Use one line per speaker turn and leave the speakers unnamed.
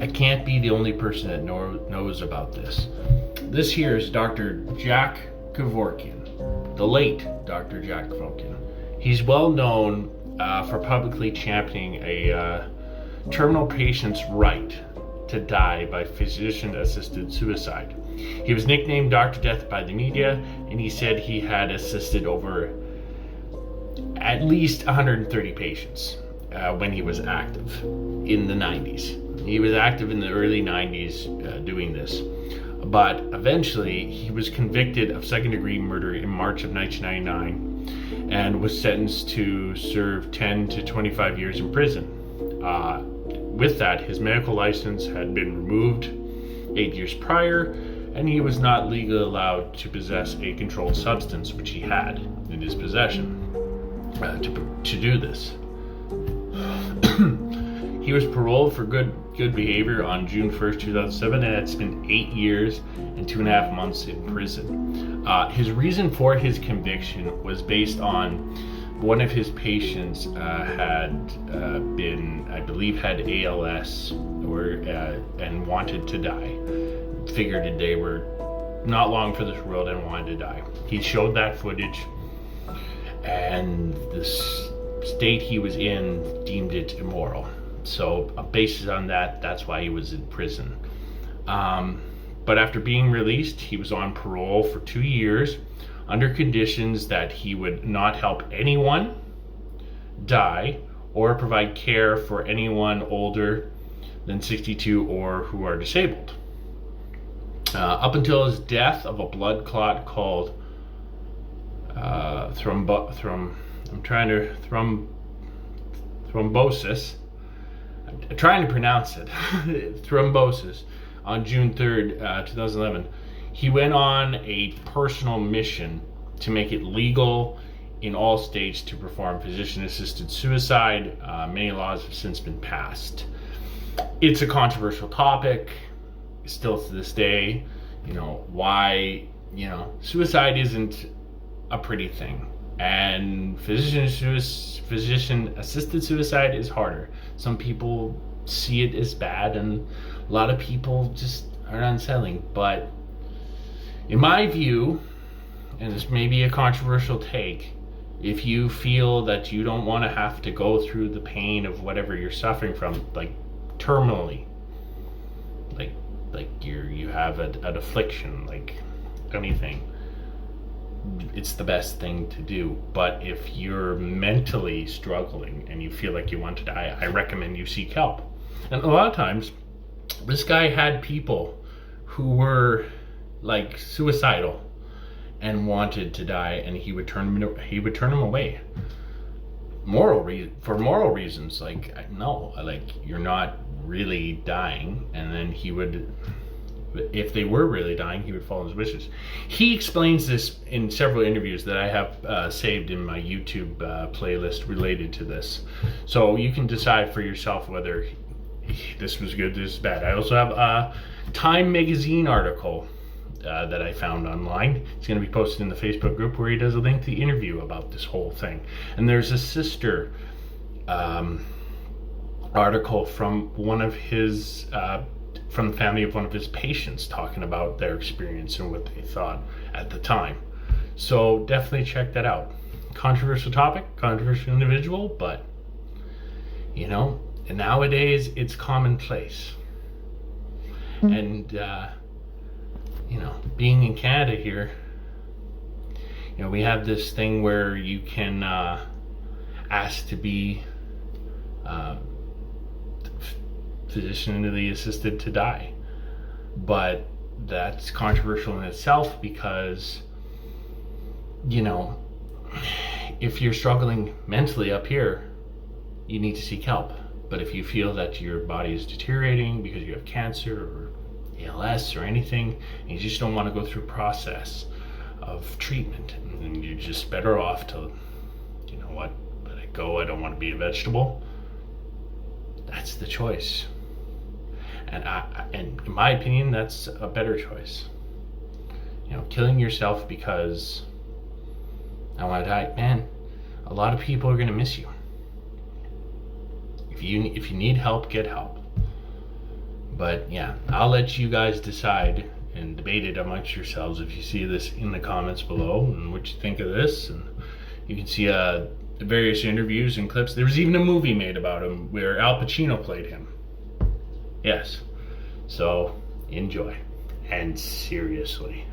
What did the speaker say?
I can't be the only person that knows about this. This here is Dr. Jack Kevorkian, the late Dr. Jack Kevorkian. He's well known for publicly championing a terminal patient's right to die by physician-assisted suicide. He was nicknamed Dr. Death by the media, and he said he had assisted over at least 130 patients when he was active in the 90s. He was active in the early 90s doing this. But eventually, he was convicted of second-degree murder in March of 1999 and was sentenced to serve 10 to 25 years in prison. With that, his medical license had been removed 8 years prior, and he was not legally allowed to possess a controlled substance, which he had in his possession to do this. He was paroled for good behavior on June 1st, 2007, and had spent 8 years and 2.5 months in prison. His reason for his conviction was based on one of his patients had been, I believe, had ALS and wanted to die. Figured they were not long for this world and wanted to die. He showed that footage, and the state he was in deemed it immoral. So based on that, that's why he was in prison. But after being released, he was on parole for 2 years under conditions that he would not help anyone die or provide care for anyone older than 62 or who are disabled. Up until his death of a blood clot called thrombosis. I'm trying to pronounce it. Thrombosis on June 3rd, 2011. He went on a personal mission to make it legal in all states to perform physician-assisted suicide. Many laws have since been passed. It's a controversial topic, still to this day. Why, suicide isn't a pretty thing. And physician-assisted suicide is harder. Some people see it as bad, and a lot of people just are unsettling. But in my view, and this may be a controversial take, if you feel that you don't want to have to go through the pain of whatever you're suffering from, like terminally, like you have an affliction, like anything, it's the best thing to do. But if you're mentally struggling and you feel like you want to die, I recommend you seek help. And a lot of times, this guy had people who were like suicidal and wanted to die, and he would turn them away. For moral reasons, like, no, like, you're not really dying. And then he would, if they were really dying, he would follow his wishes. He explains this in several interviews that I have saved in my YouTube playlist related to this. So you can decide for yourself whether this was good, this is bad. I also have a Time magazine article that I found online. It's going to be posted in the Facebook group, where he does a lengthy interview about this whole thing. And there's a sister article from one of his from the family of one of his patients, talking about their experience and what they thought at the time. So definitely check that out. Controversial topic, controversial individual, but and nowadays it's commonplace. And being in Canada here, we have this thing where you can ask to be physicianally assisted to die. But that's controversial in itself, because if you're struggling mentally up here, you need to seek help. But if you feel that your body is deteriorating because you have cancer or ALS or anything, and you just don't want to go through a process of treatment, and you're just better off to, let it go, I don't want to be a vegetable, that's the choice. And in my opinion, that's a better choice. Killing yourself because I want to die, man, a lot of people are going to miss you. If you need help, get help. But yeah, I'll let you guys decide and debate it amongst yourselves if you see this in the comments below and what you think of this. And you can see the various interviews and clips. There was even a movie made about him where Al Pacino played him. Yes. So enjoy. And seriously.